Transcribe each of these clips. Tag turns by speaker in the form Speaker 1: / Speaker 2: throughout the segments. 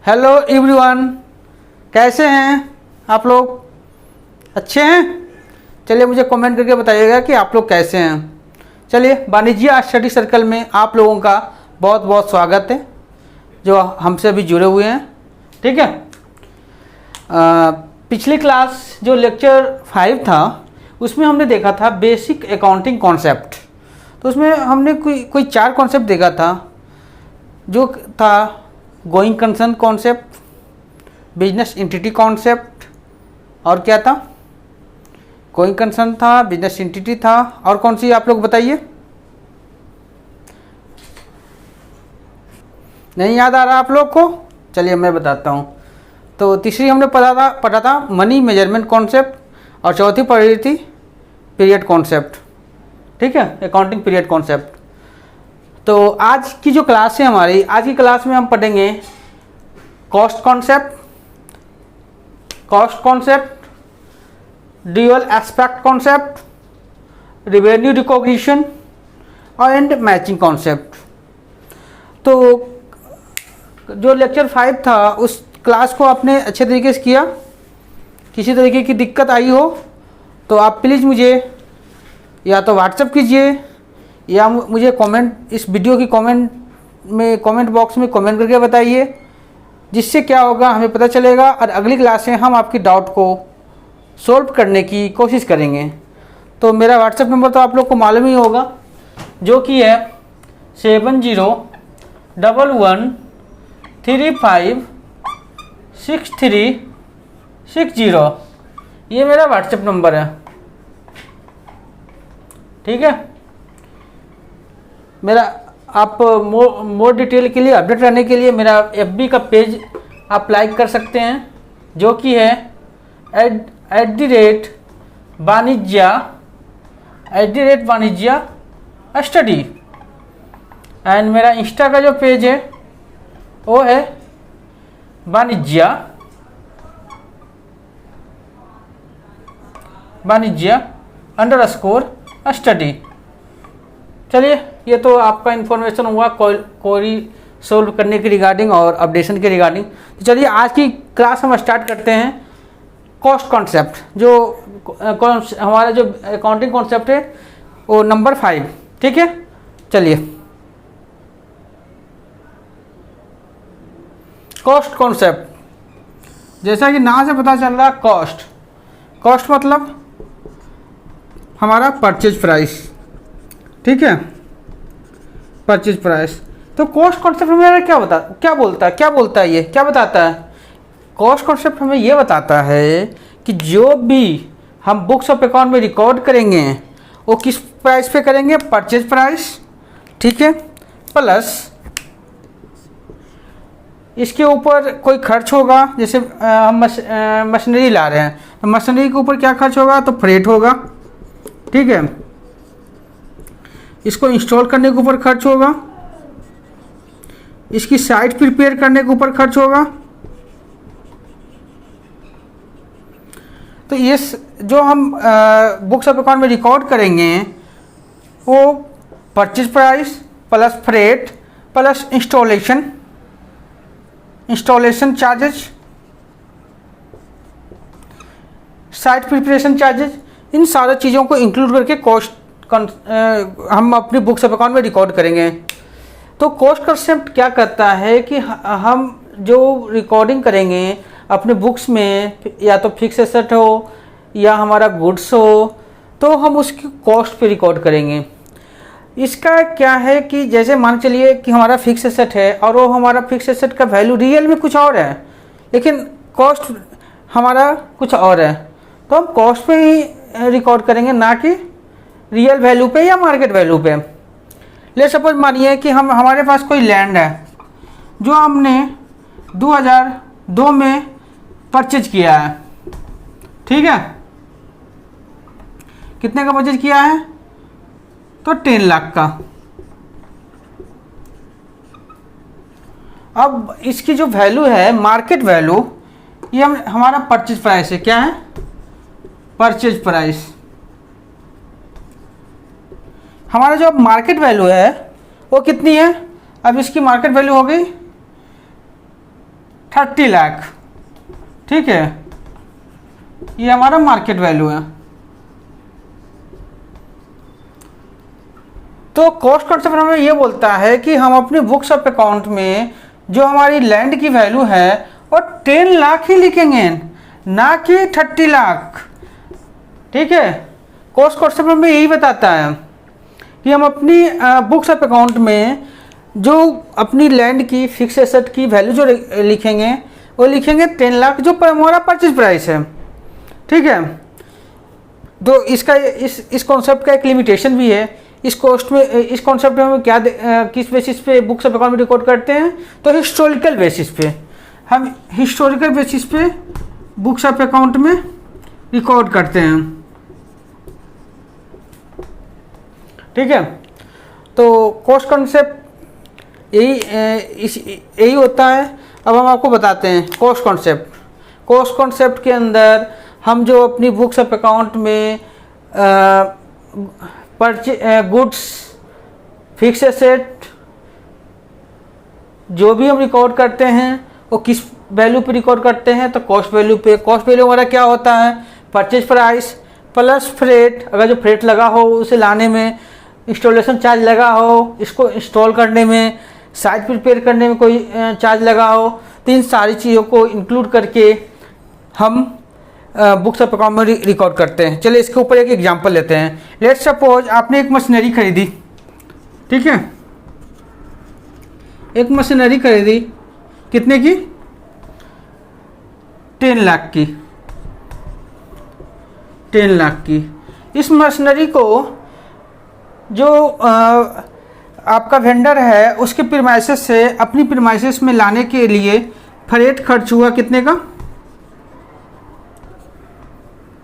Speaker 1: Hello everyone, कैसे हैं आप लोग? अच्छे हैं? चलिए मुझे कमेंट करके बताइएगा कि आप लोग कैसे हैं। चलिए, वाणिज्य स्टडी सर्कल में आप लोगों का बहुत बहुत स्वागत है जो हमसे अभी जुड़े हुए हैं। ठीक है, पिछली क्लास जो लेक्चर 5 था उसमें हमने देखा था बेसिक अकाउंटिंग कॉन्सेप्ट। तो उसमें हमने कोई 4 कॉन्सेप्ट देखा था, जो था going concern concept, business entity concept, और क्या था? गोइंग कंसर्न था, बिजनेस एंटिटी था, और कौन सी आप लोग बताइए? नहीं याद आ रहा आप लोग को? चलिए मैं बताता हूँ। तो तीसरी हमने पढ़ा था मनी मेजरमेंट कॉन्सेप्ट, और चौथी पढ़ी थी पीरियड कॉन्सेप्ट। ठीक है, अकाउंटिंग पीरियड कॉन्सेप्ट। तो आज की जो क्लास है हमारी, आज की क्लास में हम पढ़ेंगे cost concept, dual aspect concept, revenue recognition and matching concept. तो जो लेक्चर 5 था उस क्लास को आपने अच्छे तरीके से किया। किसी तरीके की दिक्कत आई हो तो आप प्लीज़ मुझे या तो व्हाट्सएप कीजिए या मुझे कमेंट, इस वीडियो की कमेंट बॉक्स में कमेंट करके बताइए, जिससे क्या होगा हमें पता चलेगा और अगली क्लास में हम आपकी डाउट को सॉल्व करने की कोशिश करेंगे। तो मेरा व्हाट्सएप नंबर तो आप लोग को मालूम ही होगा, जो कि है 7011356360। ये मेरा व्हाट्सएप नंबर है। ठीक है, मेरा आप मोर डिटेल के लिए, अपडेट रहने के लिए मेरा FB का पेज आप लाइक कर सकते हैं, जो कि है @वाणिज्य स्टडी। एंड मेरा इंस्टा का जो पेज है वो है वाणिज्य_स्टडी। चलिए, ये तो आपका इन्फॉर्मेशन हुआ क्वेरी सोल्व करने के रिगार्डिंग और अपडेशन के रिगार्डिंग। तो चलिए आज की क्लास हम स्टार्ट करते हैं कॉस्ट कॉन्सेप्ट, जो हमारा जो अकाउंटिंग कॉन्सेप्ट है वो नंबर 5। ठीक है, चलिए कॉस्ट कॉन्सेप्ट, जैसा कि नाम से पता चल रहा, कॉस्ट मतलब हमारा परचेज प्राइस। ठीक है, परचेज प्राइस। तो कॉस्ट कॉन्सेप्ट हमें क्या बोलता है, ये क्या बताता है? कॉस्ट कॉन्सेप्ट हमें ये बताता है कि जो भी हम बुक्स ऑफ अकाउंट में रिकॉर्ड करेंगे वो किस प्राइस पे करेंगे? Purchase price. ठीक है, प्लस इसके ऊपर कोई खर्च होगा, जैसे हम मशीनरी ला रहे हैं तो मशीनरी के ऊपर क्या खर्च होगा? तो फ्रेट होगा। ठीक है, इसको इंस्टॉल करने के ऊपर खर्च होगा, इसकी साइट प्रिपेयर करने के ऊपर खर्च होगा। तो ये जो हम बुक्स ऑफ अकाउंट में रिकॉर्ड करेंगे वो purchase price plus freight plus installation charges, site preparation charges, इन सारी चीज़ों को इंक्लूड करके कॉस्ट हम अपनी बुक्स ऑफ अकाउंट में रिकॉर्ड करेंगे। तो कॉस्ट कॉन्सेप्ट क्या करता है कि हम जो रिकॉर्डिंग करेंगे अपने बुक्स में, या तो फिक्स एसेट हो या हमारा गुड्स हो, तो हम उसकी कॉस्ट पे रिकॉर्ड करेंगे। इसका क्या है कि जैसे मान चलिए कि हमारा फिक्स एसेट है और वो हमारा फिक्स एसेट का वैल्यू रियल में कुछ और है, लेकिन कॉस्ट हमारा कुछ और है, तो हम कॉस्ट पे ही रिकॉर्ड करेंगे, ना कि रियल वैल्यू पे या मार्केट वैल्यू पे। ले सपोज मानिए कि हमारे पास कोई लैंड है जो हमने 2002 में परचेज किया है। ठीक है, कितने का परचेज किया है? तो 10 लाख का। अब इसकी जो वैल्यू है, मार्केट वैल्यू, ये हमारा परचेज प्राइस है। क्या है? Purchase price. हमारा जो मार्केट वैल्यू है वो कितनी है? अब इसकी मार्केट वैल्यू हो गई 30 लाख, ठीक है, ये हमारा मार्केट वैल्यू है। तो कॉस्ट कंसेप्ट हमें ये बोलता है कि हम अपने बुक्स ऑफ अकाउंट में जो हमारी लैंड की वैल्यू है वो 10 लाख ही लिखेंगे, ना कि 30 लाख, ठीक है। कॉस्ट कंसेप्ट हमें यही बताता है कि हम अपनी बुक्स ऑफ अकाउंट में जो अपनी लैंड की फिक्स एसेट की वैल्यू जो लिखेंगे वो लिखेंगे 10 लाख, जो हमारा परचेज प्राइस है, ठीक है। तो इसका इस कॉन्सेप्ट का एक लिमिटेशन भी है। इस कॉन्सेप्ट में हम क्या किस बेसिस पे बुक्स ऑफ अकाउंट में रिकॉर्ड करते हैं, तो हिस्टोरिकल बेसिस पे, हम हिस्टोरिकल बेसिस पे बुक्स ऑफ अकाउंट में रिकॉर्ड करते हैं, ठीक है। तो कॉस्ट कॉन्सेप्ट यही होता है। अब हम आपको बताते हैं कॉस्ट कॉन्सेप्ट के अंदर हम जो अपनी बुक्स ऑफ अकाउंट में गुड्स, फिक्स एसेट जो भी हम रिकॉर्ड करते हैं वो किस वैल्यू पे रिकॉर्ड करते हैं, तो कॉस्ट वैल्यू पे। कॉस्ट वैल्यू हमारा क्या होता है, परचेज प्राइस प्लस फ्रेट, अगर जो फ्रेट लगा हो उसे लाने में, इंस्टॉलेशन चार्ज लगा हो, इसको इंस्टॉल करने में, साइट प्रिपेयर करने में कोई चार्ज लगा हो, तो इन सारी चीज़ों को इंक्लूड करके हम बुक्स ऑफ अकाउंट में रिकॉर्ड करते हैं। चलिए इसके ऊपर एक एग्जांपल लेते हैं। लेट्स सपोज आपने एक मशीनरी खरीदी, ठीक है, एक मशीनरी खरीदी, कितने की, 10 लाख की, 10 लाख की। इस मशीनरी को जो आपका वेंडर है उसके प्रीमाइसेस से अपनी प्रीमाइसेस में लाने के लिए फ्रेट खर्च हुआ कितने का,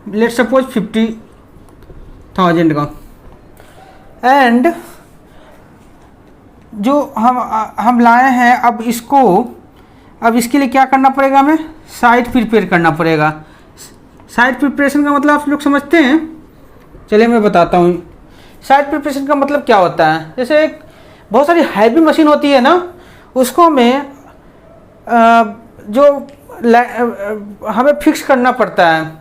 Speaker 1: लेट्स सपोज 50,000 का। एंड जो हम लाए हैं, अब इसके लिए क्या करना पड़ेगा, हमें साइट प्रिपेयर करना पड़ेगा। साइट प्रिपरेशन का मतलब आप लोग समझते हैं, चलिए मैं बताता हूँ। साइट प्रिपरेशन का मतलब क्या होता है, जैसे एक बहुत सारी हैवी मशीन होती है ना, उसको हमें हमें फिक्स करना पड़ता है।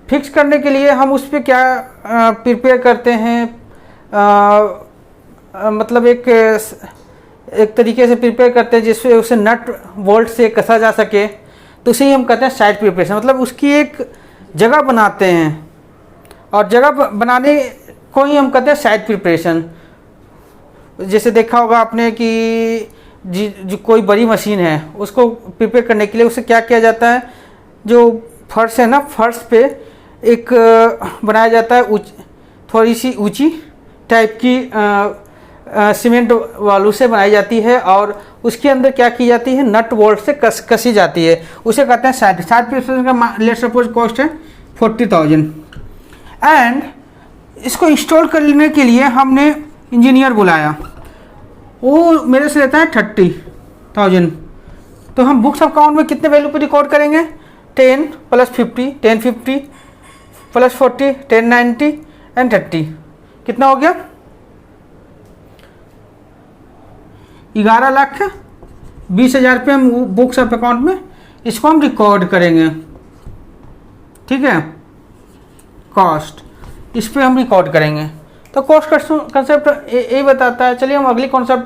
Speaker 1: फिक्स करने के लिए हम उस पर क्या प्रिपेयर करते हैं, मतलब एक तरीके से प्रिपेयर करते हैं जिससे उसे नट बोल्ट से कसा जा सके, तो उसे ही हम कहते हैं साइट प्रिपरेशन। मतलब उसकी एक जगह बनाते हैं और जगह बनाने को ही हम कहते हैं साइट प्रिपरेशन। जैसे देखा होगा आपने कि जो कोई बड़ी मशीन है उसको प्रिपेयर करने के लिए उसे क्या किया जाता है, जो फर्श है ना, फर्श पे एक बनाया जाता है थोड़ी सी ऊंची टाइप की सीमेंट वालू से बनाई जाती है और उसके अंदर क्या की जाती है, नट बोल्ट से कसी जाती है, उसे कहते हैं साइट प्रिपरेशन का लेट्स सपोज कॉस्ट है 40,000। एंड इसको इंस्टॉल करने के लिए हमने इंजीनियर बुलाया, वो मेरे से लेता है 30,000। तो हम बुक्स ऑफ अकाउंट में कितने वैल्यू पे रिकॉर्ड करेंगे, 10 प्लस 50, 1050 प्लस 40, 1090 एंड 30, कितना हो गया, 11,20,000 पे हम बुक्स ऑफ अकाउंट में इसको हम रिकॉर्ड करेंगे, ठीक है। कॉस्ट इस पे हम रिकॉर्ड करेंगे। तो कॉस्ट कंसेप्ट यही बताता है। चलिए हम अगली कॉन्सेप्ट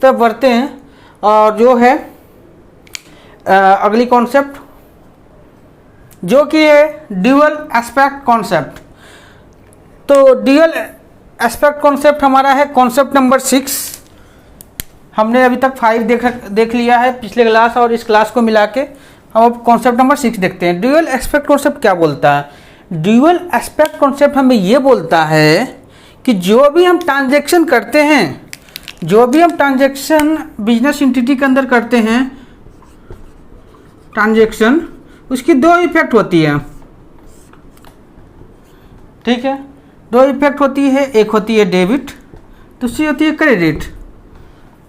Speaker 1: तक बढ़ते हैं, और जो है अगली कॉन्सेप्ट जो कि है ड्यूअल एस्पेक्ट कॉन्सेप्ट। तो ड्यूअल एस्पेक्ट कॉन्सेप्ट हमारा है कॉन्सेप्ट नंबर 6। हमने अभी तक 5 देख लिया है पिछले क्लास और इस क्लास को मिला के। हम अब कॉन्सेप्ट नंबर 6 देखते हैं। ड्यूअल एस्पेक्ट कॉन्सेप्ट क्या बोलता है, ड्यूअल एस्पेक्ट कॉन्सेप्ट हमें ये बोलता है कि जो भी हम ट्रांजैक्शन करते हैं, जो भी हम ट्रांजैक्शन बिजनेस एंटिटी के अंदर करते हैं, ट्रांजैक्शन उसकी 2 इफेक्ट होती है, ठीक है। 2 इफेक्ट होती है, एक होती है डेबिट, दूसरी होती है क्रेडिट।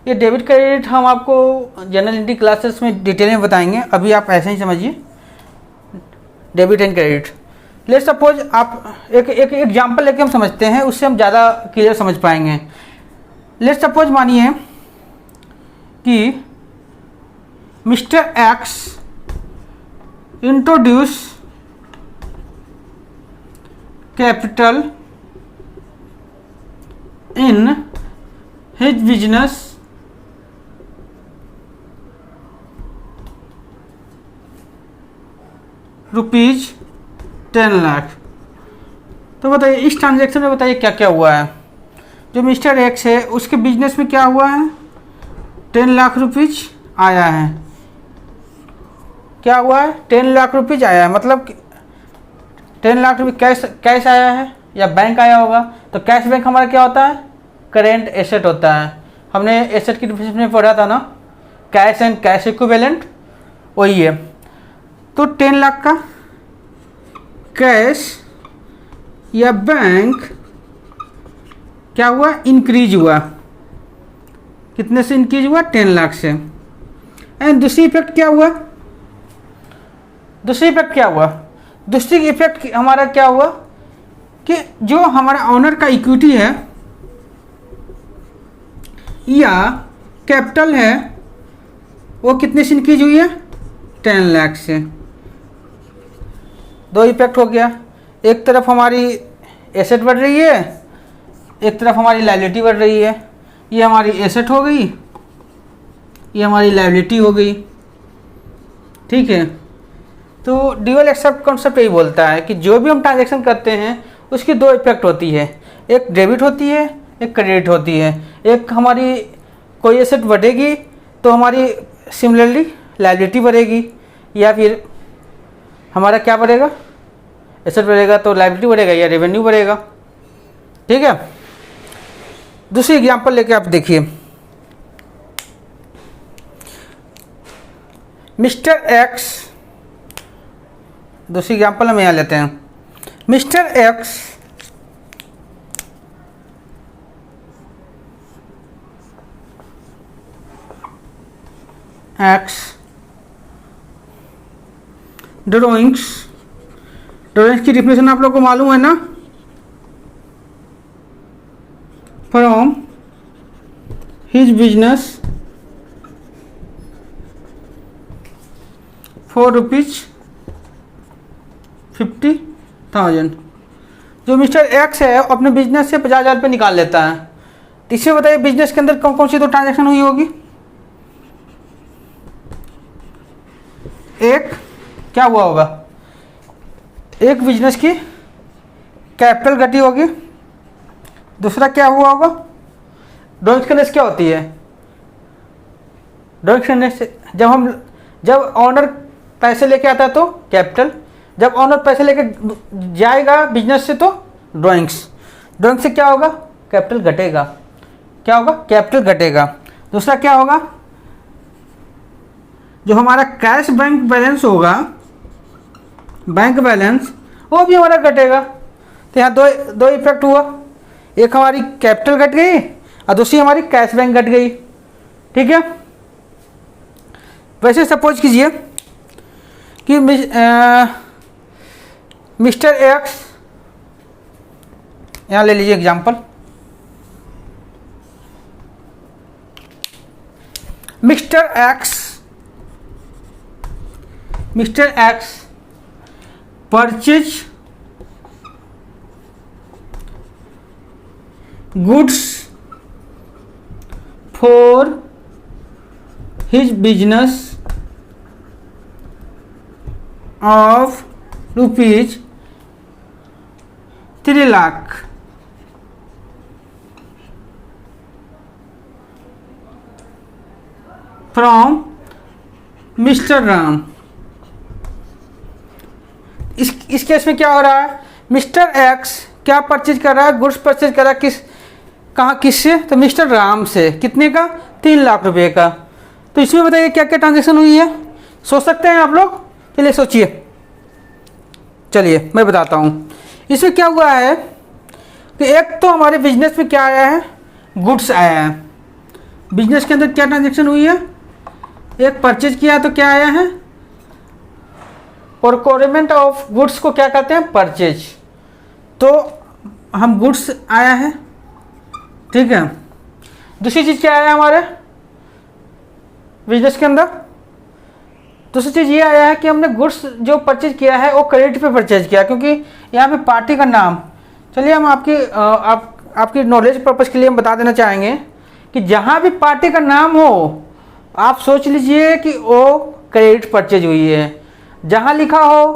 Speaker 1: ये डेबिट क्रेडिट हम आपको जनरल एंट्री क्लासेस में डिटेल में बताएंगे, अभी आप ऐसे ही समझिए debit and credit. Let's suppose आप एक एग्जांपल लेके हम समझते हैं, उससे हम ज़्यादा क्लियर समझ पाएंगे। लेट्स सपोज मानिए कि mister x introduce capital in his business rupees 10 lakh. तो बताइए इस ट्रांजैक्शन में बताइए क्या क्या हुआ है। जो मिस्टर एक्स है उसके बिजनेस में क्या हुआ है, 10 लाख रुपीज आया है। क्या हुआ है, 10 लाख रुपीज आया है, मतलब 10 लाख रुपये कैश आया है या बैंक आया होगा। तो कैश बैंक हमारा क्या होता है, करेंट एसेट होता है। हमने एसेट की डिफिनेशन में पढ़ा था ना, कैश एंड कैश इक्विवेलेंट, वही है। तो 10 लाख का कैश या बैंक क्या हुआ, इंक्रीज हुआ। कितने से इंक्रीज हुआ, 10 लाख से। एंड दूसरी इफेक्ट क्या हुआ, दूसरी इफेक्ट हमारा क्या हुआ कि जो हमारा ऑनर का इक्विटी है या कैपिटल है वो कितने से इंक्रीज हुई है, 10 लाख से। दो इफेक्ट हो गया, एक तरफ हमारी एसेट बढ़ रही है, एक तरफ हमारी लायबिलिटी बढ़ रही है। ये हमारी एसेट हो गई, ये हमारी लायबिलिटी हो गई, ठीक है। तो ड्यूअल एक्सेप्ट कॉन्सेप्ट यही बोलता है कि जो भी हम ट्रांजैक्शन करते हैं उसकी दो इफेक्ट होती है, एक डेबिट होती है, एक क्रेडिट होती है। एक हमारी कोई एसेट बढ़ेगी तो हमारी सिमिलरली लायबिलिटी बढ़ेगी, या फिर हमारा क्या बढ़ेगा, एसेट बढ़ेगा तो लायबिलिटी बढ़ेगा या रेवेन्यू बढ़ेगा, ठीक है। दूसरी एग्जांपल लेके आप देखिए, मिस्टर एक्स, दूसरी एग्जांपल हम यहाँ लेते हैं। मिस्टर एक्स ड्रॉइंग्स की डिफिनेशन आप लोग को मालूम है ना, फ्रॉम हिज बिजनेस फॉर ₹50,000। जो मिस्टर एक्स है अपने बिजनेस से 50,000 रुपये निकाल लेता है। तो इसमें बताइए बिजनेस के अंदर कौन कौन सी दो ट्रांजैक्शन हुई होगी। एक क्या हुआ होगा, एक बिजनेस की कैपिटल घटी होगी। दूसरा क्या हुआ होगा, ड्रॉइंग्स करने से क्या होती है, ड्रॉइंग्स करने से जब ऑनर पैसे लेके आता है तो कैपिटल, जब ऑनर पैसे लेके जाएगा बिजनेस से तो ड्रॉइंग्स से क्या होगा, कैपिटल घटेगा। क्या होगा, कैपिटल घटेगा। दूसरा क्या होगा, जो हमारा कैश बैंक बैलेंस होगा, बैंक बैलेंस वो भी हमारा घटेगा। तो यहाँ दो इफेक्ट हुआ, एक हमारी कैपिटल घट गई और दूसरी हमारी कैश बैंक घट गई, ठीक है। वैसे सपोज कीजिए कि मिस्टर एक्स, यहाँ ले लीजिए example, mister x purchase goods for his business of ₹3 lakh from mister Ram. इस केस में क्या हो रहा है, मिस्टर एक्स क्या परचेज कर रहा है, गुड्स परचेज कर रहा है, किससे, तो मिस्टर राम से। कितने का, 3 लाख रुपए का। तो इसमें बताइए क्या क्या ट्रांजैक्शन हुई है, सोच सकते हैं आप लोग, चलिए सोचिए। चलिए मैं बताता हूँ। इसमें क्या हुआ है कि एक तो हमारे बिजनेस में क्या आया है, गुड्स आया है। बिजनेस के अंदर क्या ट्रांजैक्शन हुई है, एक परचेज किया तो क्या आया है, प्रोक्योरमेंट ऑफ गुड्स को क्या कहते हैं, परचेज। तो हम गुड्स आया है, ठीक है। दूसरी चीज़ क्या आया हमारे बिजनेस के अंदर, दूसरी चीज़ ये आया है कि हमने गुड्स जो परचेज किया है वो क्रेडिट पे परचेज किया, क्योंकि यहाँ पे पार्टी का नाम, चलिए हम आपकी नॉलेज पर्पज़ के लिए हम बता देना चाहेंगे कि जहाँ भी पार्टी का नाम हो आप सोच लीजिए कि वो क्रेडिट परचेज हुई है। जहाँ लिखा हो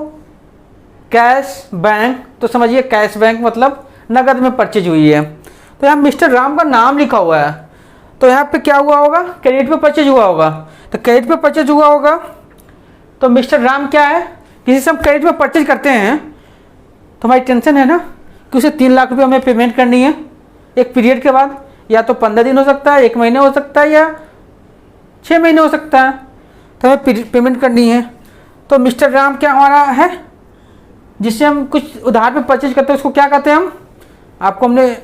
Speaker 1: कैश बैंक तो समझिए कैश बैंक मतलब नगद में परचेज हुई है। तो यहाँ मिस्टर राम का नाम लिखा हुआ है तो यहाँ पे क्या हुआ होगा, क्रेडिट पे परचेज हुआ होगा। तो क्रेडिट पे परचेज हुआ होगा तो मिस्टर राम क्या है, किसी से हम क्रेडिट पे परचेज करते हैं तो हमारी टेंशन है ना कि उसे 3 लाख रुपये हमें पेमेंट करनी है एक पीरियड के बाद, या तो 15 दिन हो सकता है, 1 महीने हो सकता है, या 6 महीने हो सकता है, तो हमें पेमेंट करनी है। तो मिस्टर राम क्या हमारा है, जिससे हम कुछ उधार पे परचेज करते हैं उसको क्या कहते हैं हम, आपको हमने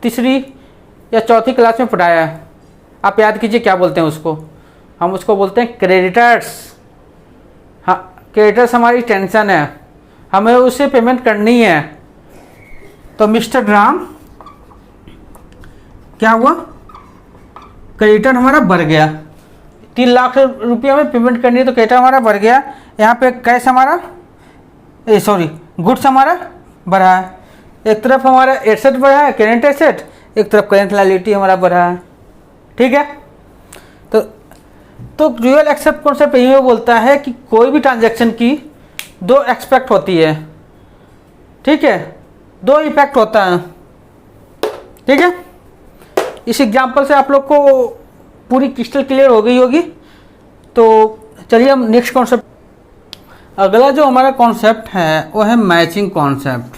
Speaker 1: तीसरी या चौथी क्लास में पढ़ाया है, आप याद कीजिए क्या बोलते हैं उसको, हम उसको बोलते हैं क्रेडिटर्स। हाँ, क्रेडिटर्स हमारी टेंशन है, हमें उससे पेमेंट करनी है। तो मिस्टर राम क्या हुआ, क्रेडिटर हमारा बढ़ गया, 3 लाख रुपये में पेमेंट करनी है तो क्रेडिटर हमारा बढ़ गया। यहाँ पे कैश हमारा गुड्स हमारा बढ़ा है। एक तरफ हमारा एसेट बढ़ा है, करेंट एसेट, एक तरफ करेंट लायबिलिटी हमारा बढ़ा है। ठीक है, तो ड्यूअल एक्सेप्ट कॉन्सेप्ट यही बोलता है कि कोई भी ट्रांजैक्शन की 2 एक्सपेक्ट होती है। ठीक है, 2 इफेक्ट होता है। ठीक है, इस एग्जाम्पल से आप लोग को पूरी क्रिस्टल क्लियर हो गई होगी। तो चलिए हम नेक्स्ट कॉन्सेप्ट, अगला जो हमारा कॉन्सेप्ट है वो है मैचिंग कॉन्सेप्ट।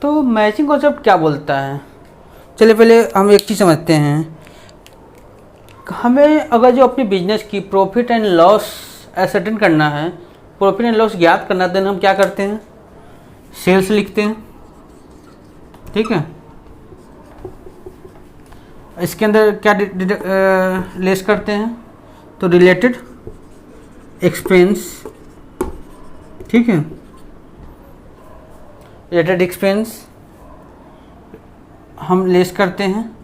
Speaker 1: तो मैचिंग कॉन्सेप्ट क्या बोलता है, चलिए पहले हम एक चीज़ समझते हैं। हमें अगर जो अपनी बिजनेस की प्रॉफिट एंड लॉस एसर्टेन करना है, प्रॉफिट एंड लॉस ज्ञात करना, देन हम क्या करते हैं, सेल्स लिखते हैं। ठीक है, इसके अंदर क्या लेस करते हैं, तो रिलेटेड एक्सपेंस। ठीक है, रिलेटेड एक्सपेंस हम लेस करते हैं,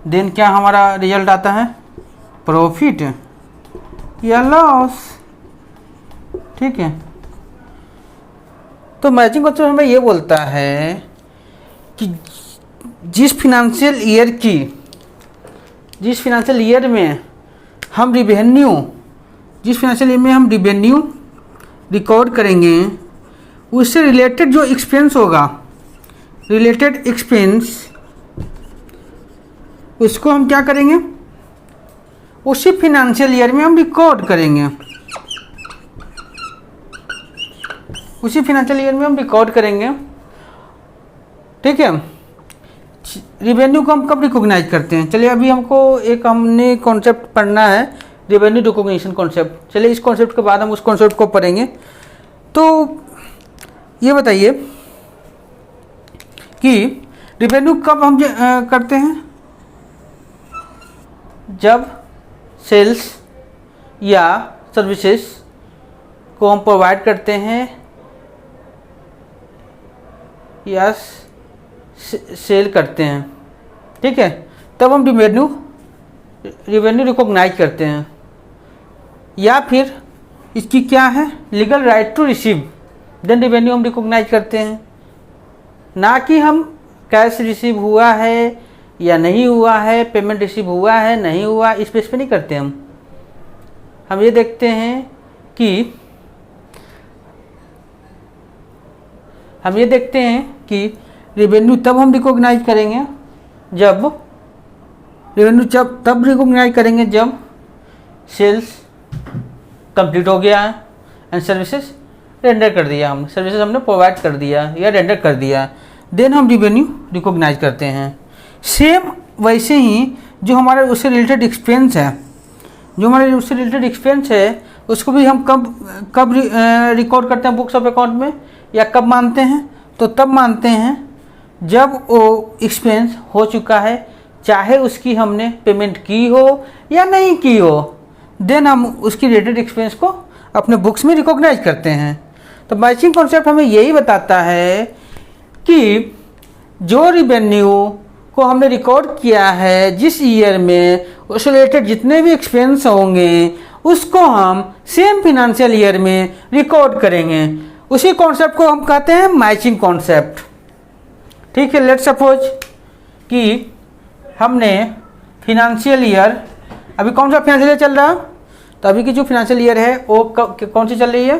Speaker 1: देन क्या हमारा रिजल्ट आता है, प्रॉफिट या लॉस। ठीक है, तो मैचिंग कॉन्सेप्ट हमें ये बोलता है कि जिस फिनंशियल ईयर में हम रिवेन्यू रिकॉर्ड करेंगे, उससे रिलेटेड जो एक्सपेंस होगा, रिलेटेड एक्सपेंस, उसको हम क्या करेंगे, उसी फिनंशियल ईयर में हम रिकॉर्ड करेंगे, उसी फिनंशियल ईयर में हम रिकॉर्ड करेंगे। ठीक है, रिवेन्यू को हम कब रिकॉग्नाइज करते हैं, चलिए अभी हमने कॉन्सेप्ट पढ़ना है, रिवेन्यू रिकॉग्निशन कॉन्सेप्ट। चलिए इस कॉन्सेप्ट के बाद हम उस कॉन्सेप्ट को पढ़ेंगे। तो ये बताइए कि रिवेन्यू कब हम करते हैं, जब सेल्स या सर्विसेज को हम प्रोवाइड करते हैं या सेल करते हैं। ठीक है, तब हम रिवेन्यू रिकॉग्नाइज करते हैं। या फिर इसकी क्या है, legal right to receive, then revenue हम रिकॉग्नाइज करते हैं। ना कि हम कैश रिसीव हुआ है या नहीं हुआ है, पेमेंट रिसीव हुआ है नहीं हुआ, इस बेस पे नहीं करते हम ये देखते हैं कि रिवेन्यू तब हम रिकॉग्नाइज करेंगे जब सेल्स कंप्लीट हो गया है एंड सर्विसेज रेंडर कर दिया, हमने प्रोवाइड कर दिया या रेंडर कर दिया, देन हम रिवेन्यू रिकॉग्नाइज करते हैं। सेम वैसे ही जो हमारे उससे रिलेटेड एक्सपेंस है, उसको भी हम कब रिकॉर्ड करते हैं बुक्स ऑफ अकाउंट में, या कब मानते हैं, तो तब मानते हैं जब वो एक्सपेंस हो चुका है, चाहे उसकी हमने पेमेंट की हो या नहीं की हो, देन हम उसकी रिलेटेड एक्सपेंस को अपने बुक्स में रिकॉग्नाइज करते हैं। तो मैचिंग कॉन्सेप्ट हमें यही बताता है कि जो रिवेन्यू को हमने रिकॉर्ड किया है जिस ईयर में, उससे रिलेटेड जितने भी एक्सपेंस होंगे उसको हम सेम फिनेंशियल ईयर में रिकॉर्ड करेंगे। उसी कॉन्सेप्ट को हम कहते हैं मैचिंग कॉन्सेप्ट। ठीक है, लेट सपोज कि हमने फिनेंशियल ईयर, अभी कौन सा फिनेंशियल ईयर चल रहा है, तो अभी की जो फिनेंशियल ईयर है वो कौन सी चल रही है,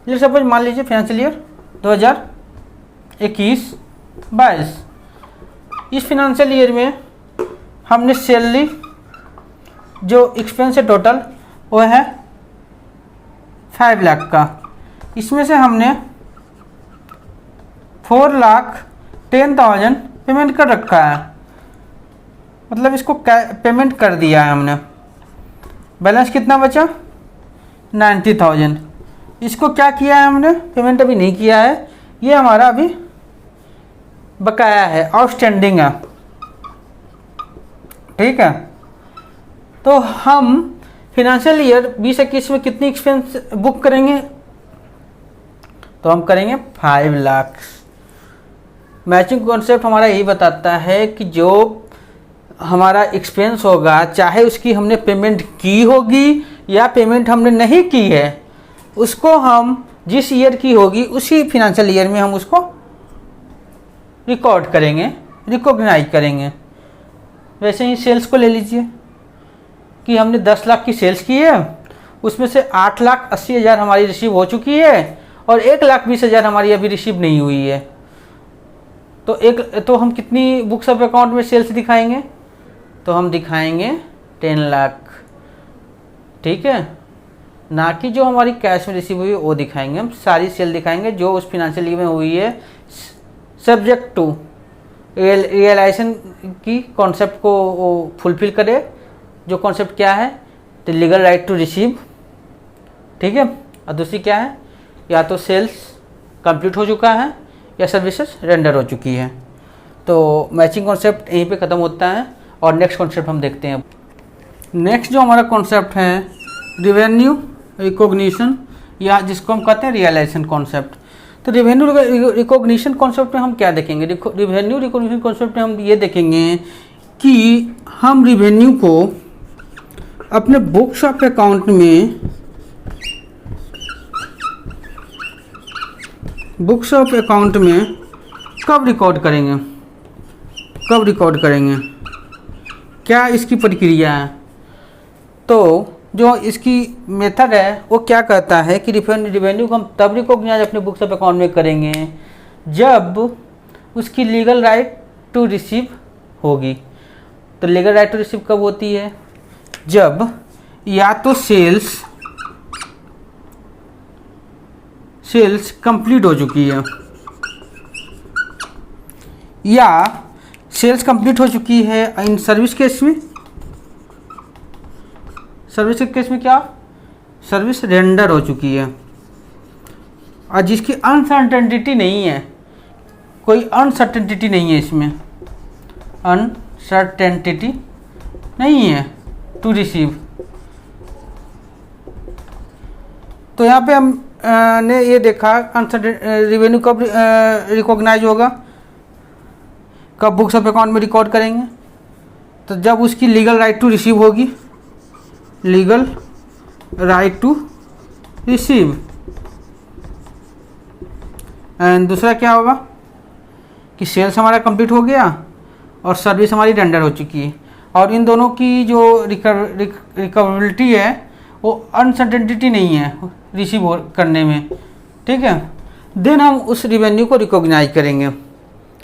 Speaker 1: लेट सपोज मान लीजिए फिनेंशियल ईयर 2021-22। इस फिनेंशियल ईयर में हमने सैलरी जो एक्सपेंस है टोटल वो है 5 लाख का। इसमें से हमने 4,10,000 पेमेंट कर रखा है, मतलब इसको पेमेंट कर दिया है हमने। बैलेंस कितना बचा 90,000। इसको क्या किया है हमने, पेमेंट अभी नहीं किया है, ये हमारा अभी बकाया है, आउटस्टैंडिंग है। ठीक है, तो हम फिनेंशियल ईयर 2021 में कितनी एक्सपेंस बुक करेंगे, तो हम करेंगे 5 लाख। मैचिंग कॉन्सेप्ट हमारा यही बताता है कि जो हमारा एक्सपेंस होगा, चाहे उसकी हमने पेमेंट की होगी या पेमेंट हमने नहीं की है, उसको हम जिस ईयर की होगी उसी फिनेंशियल ईयर में हम उसको रिकॉर्ड करेंगे, रिकॉग्नाइज करेंगे। वैसे ही सेल्स को ले लीजिए कि हमने 10 लाख की सेल्स की है, उसमें से 8,80,000 हमारी रिसीव हो चुकी है और 1,20,000 हमारी अभी रिसीव नहीं हुई है। तो हम कितनी बुक्स ऑफ अकाउंट में सेल्स दिखाएंगे, तो हम दिखाएंगे 10 लाख। ठीक है, ना कि जो हमारी कैश में रिसीव हुई है वो दिखाएंगे, हम सारी सेल दिखाएंगे जो उस फिनेंशियल ईयर में हुई है, सब्जेक्ट टू रियलाइजेशन की कॉन्सेप्ट को वो फुलफिल करे। जो कॉन्सेप्ट क्या है, the legal right to receive. ठीक है, और दूसरी क्या है, या तो सेल्स कंप्लीट हो चुका है या सर्विसेज रेंडर हो चुकी है। तो मैचिंग कॉन्सेप्ट यहीं पे ख़त्म होता है और नेक्स्ट कॉन्सेप्ट हम देखते हैं। नेक्स्ट जो हमारा कॉन्सेप्ट है रिवेन्यू रिकॉग्निशन, या जिसको हम कहते हैं रियलाइजेशन कॉन्सेप्ट। तो रिवेन्यू रिकॉग्निशन कॉन्सेप्ट में हम क्या देखेंगे, रिवेन्यू रिकॉग्निशन कॉन्सेप्ट में हम ये देखेंगे कि हम रिवेन्यू को अपने बुक्स ऑफ अकाउंट में कब रिकॉर्ड करेंगे, क्या इसकी प्रक्रिया है। तो जो इसकी मेथड है वो क्या कहता है कि रिवेन्यू को हम तब रिकॉग्नाइज अपने बुक्स ऑफ अकाउंट में करेंगे जब उसकी लीगल राइट टू रिसीव होगी। तो लीगल राइट टू रिसीव कब होती है, जब या तो सेल्स कंप्लीट हो चुकी है, या सेल्स कंप्लीट हो चुकी है इन सर्विस केस में। सर्विस के केस में क्या, सर्विस रेंडर हो चुकी है और जिसकी अनसर्टेनिटी नहीं है, कोई अनसर्टेनिटी नहीं है, इसमें अनसर्टेनिटी नहीं है टू रिसीव। तो यहाँ पे हम ने ये देखा रिवेन्यू कब रिकॉग्नाइज होगा, कब बुक्स ऑफ अकाउंट में रिकॉर्ड करेंगे, तो जब उसकी लीगल राइट टू रिसीव होगी, legal right to receive. And दूसरा क्या होगा कि सेल्स हमारा कंप्लीट हो गया और सर्विस हमारी रेंडर हो चुकी है, और इन दोनों की जो रिकवरेबिलिटी है वो अनसर्टेनिटी नहीं है रिसीव करने में। ठीक है, देन हम उस रिवेन्यू को रिकॉग्नाइज करेंगे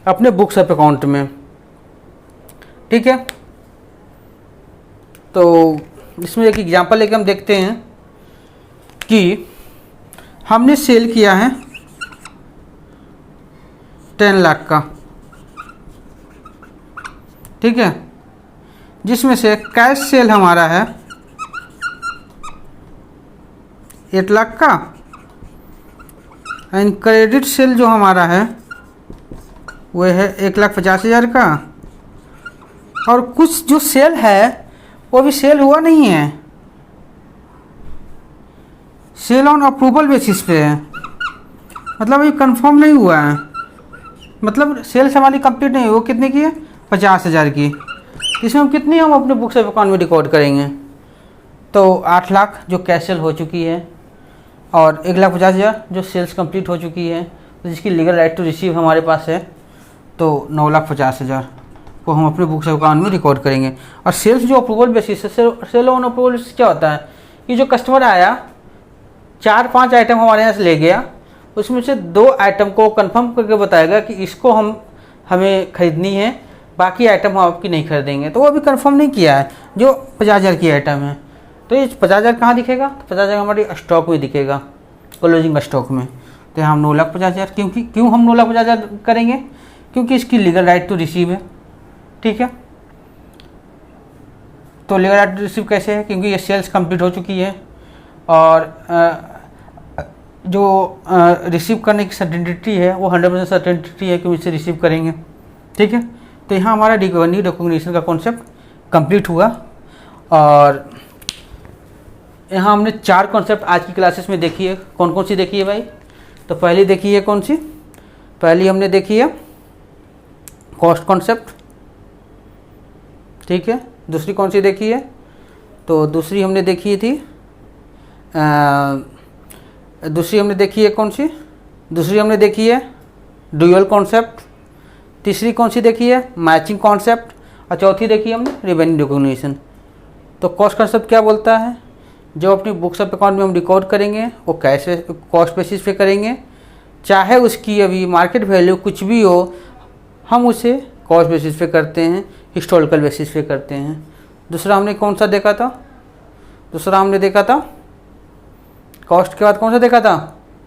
Speaker 1: अपने बुक्स ऑफ अकाउंट में। ठीक है, तो इसमें एक एग्जांपल लेके हम देखते हैं कि हमने सेल किया है 10 लाख का। ठीक है, जिसमें से कैश सेल हमारा है 8 लाख का, एंड क्रेडिट सेल जो हमारा है वो है 1,50,000 का, और कुछ जो सेल है वो भी सेल हुआ नहीं है, सेल ऑन अप्रूवल बेसिस पे है, मतलब ये कंफर्म नहीं हुआ है, मतलब सेल्स हमारी कंप्लीट नहीं हुई। वो कितने की है, 50,000 की। इसमें हम कितनी हम अपने बुक्स ऑफ अकाउंट में रिकॉर्ड करेंगे, तो 8 लाख जो कैश सेल हो चुकी है और 1,50,000 जो सेल्स कंप्लीट हो चुकी है, तो जिसकी लीगल राइट टू रिसीव हमारे पास है, तो 9,50,000 को हम अपने बुक्स ऑफ अकाउंट में रिकॉर्ड करेंगे। और सेल्स जो अप्रूवल बेसिस है, सेल ऑन अप्रूवल बेसिस क्या होता है कि जो कस्टमर आया 4-5 आइटम हमारे यहाँ से ले गया, उसमें से 2 आइटम को कंफर्म करके बताएगा कि इसको हमें ख़रीदनी है, बाकी आइटम हम आपकी नहीं खरीदेंगे। तो वो अभी कंफर्म नहीं किया है जो 50,000 की आइटम है। तो ये 50,000 कहाँ दिखेगा? तो 50,000 हमारी स्टॉक में दिखेगा, क्लोजिंग स्टॉक में। तो यहाँ हम 9,50,000, क्यों हम 9,50,000 करेंगे? क्योंकि इसकी लीगल राइट टू रिसीव है। ठीक है, तो लीगल राइट टू रिसीव कैसे है? क्योंकि ये सेल्स कंप्लीट हो चुकी है और जो रिसीव करने की सर्टेनिटी है वो 100% सर्टेनिटी है कि इसे रिसीव करेंगे। ठीक है, तो यहाँ हमारा रेवेन्यू रिकॉग्निशन का कॉन्सेप्ट कंप्लीट हुआ। और यहाँ हमने 4 कॉन्सेप्ट आज की क्लासेस में देखी है। कौन कौन सी देखी है भाई? तो पहली देखी है कौन सी? पहली हमने देखी है कॉस्ट कॉन्सेप्ट। ठीक है, दूसरी कौन सी देखी है? तो दूसरी हमने देखी थी दूसरी हमने देखी है कौन सी? दूसरी हमने देखी है ड्यूअल कॉन्सेप्ट। तीसरी कौन सी देखी है? Matching concept. और चौथी देखी हमने रेवेन्यू रिकॉग्निशन। तो कॉस्ट कॉन्सेप्ट क्या बोलता है? जो अपनी बुक्स ऑफ अकाउंट में हम रिकॉर्ड करेंगे वो कैसे कॉस्ट बेसिस पे करेंगे, चाहे उसकी अभी मार्केट वैल्यू कुछ भी हो, हम उसे कॉस्ट बेसिस पे करते हैं, हिस्टोरिकल बेसिस पे करते हैं। दूसरा हमने कौन सा देखा था? दूसरा हमने देखा था कॉस्ट के बाद कौन सा देखा था?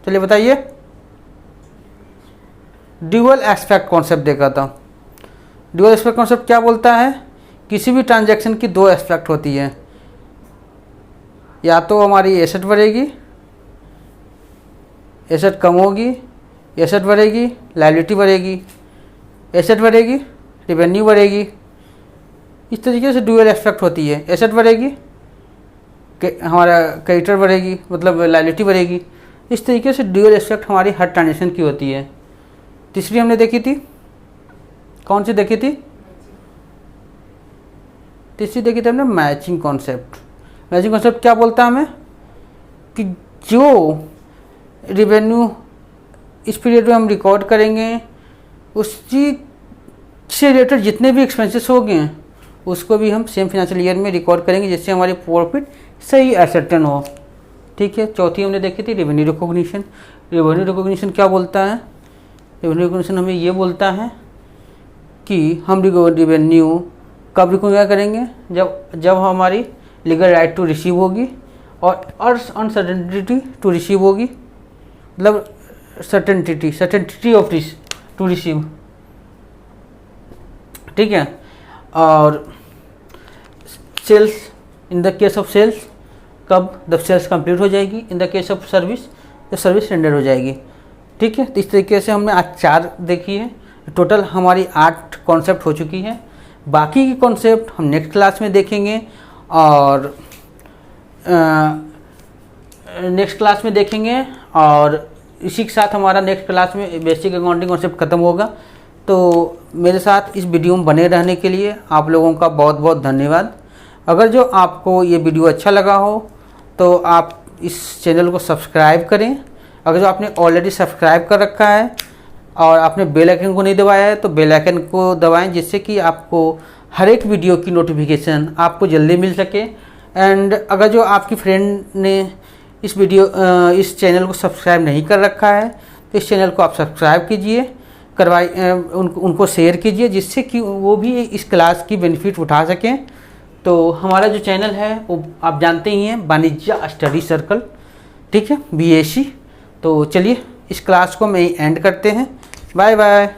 Speaker 1: चलिए बताइए। ड्यूअल एस्पेक्ट कॉन्सेप्ट देखा था। ड्यूअल एस्पेक्ट कॉन्सेप्ट क्या बोलता है? किसी भी ट्रांजैक्शन की 2 एस्पेक्ट होती है, या तो हमारी एसेट बढ़ेगी, एसेट कम होगी, एसेट बढ़ेगी, लायबिलिटी बढ़ेगी, एसेट बढ़ेगी, रेवेन्यू बढ़ेगी। इस तरीके से ड्यूअल एस्पेक्ट होती है। एसेट बढ़ेगी, हमारा क्रेडिटर बढ़ेगी, मतलब लायबिलिटी बढ़ेगी। इस तरीके से ड्यूअल एस्पेक्ट हमारी हर ट्रांजेक्शन की होती है। तीसरी हमने देखी थी, कौन सी देखी थी? तीसरी देखी थी हमने मैचिंग कॉन्सेप्ट। मैचिंग कॉन्सेप्ट क्या बोलता है हमें कि जो रेवेन्यू इस पीरियड में हम रिकॉर्ड करेंगे, उसी से रिलेटेड जितने भी एक्सपेंसेस हो गए उसको भी हम सेम फाइनेंशियल ईयर में रिकॉर्ड करेंगे, जिससे हमारी प्रॉफिट सही एसेटन हो। ठीक है, चौथी हमने देखी थी रेवेन्यू रिकॉग्निशन। रेवेन्यू रिकॉग्निशन क्या बोलता है? रेवेन्यू रिकॉग्निशन हमें ये बोलता है कि हम रेवेन्यू कब रिकॉग्नाइज करेंगे? जब हमारी लीगल राइट टू रिसीव होगी और अनसर्टेनिटी टू रिसीव होगी, मतलब सर्टेनिटी ऑफ टू रिसीव। ठीक है, और sales, in the case of sales कब? जब सेल्स कंप्लीट हो जाएगी। In the case of service जब सर्विस रेंडर हो जाएगी। ठीक है, तो इस तरीके से हमने आज 4 देखी है। टोटल हमारी 8 कॉन्सेप्ट हो चुकी है। बाकी की कॉन्सेप्ट हम नेक्स्ट क्लास में देखेंगे और इसी के साथ हमारा नेक्स्ट क्लास में बेसिक अकाउंटिंग कॉन्सेप्ट ख़त्म होगा। तो मेरे साथ इस वीडियो में बने रहने के लिए आप लोगों का बहुत बहुत धन्यवाद। अगर जो आपको ये वीडियो अच्छा लगा हो तो आप इस चैनल को सब्सक्राइब करें। अगर जो आपने ऑलरेडी सब्सक्राइब कर रखा है और आपने बेल आइकन को नहीं दबाया है तो बेल आइकन को दबाएं, जिससे कि आपको हर एक वीडियो की नोटिफिकेशन आपको जल्दी मिल सके। एंड अगर जो आपकी फ्रेंड ने इस चैनल को सब्सक्राइब नहीं कर रखा है तो इस चैनल को आप सब्सक्राइब कीजिए, उनको शेयर कीजिए, जिससे कि वो भी इस क्लास की बेनिफिट उठा सकें। तो हमारा जो चैनल है वो आप जानते ही हैं, वाणिज्य स्टडी सर्कल। ठीक है, BAC। तो चलिए इस क्लास को मैं एंड करते हैं। Bye bye.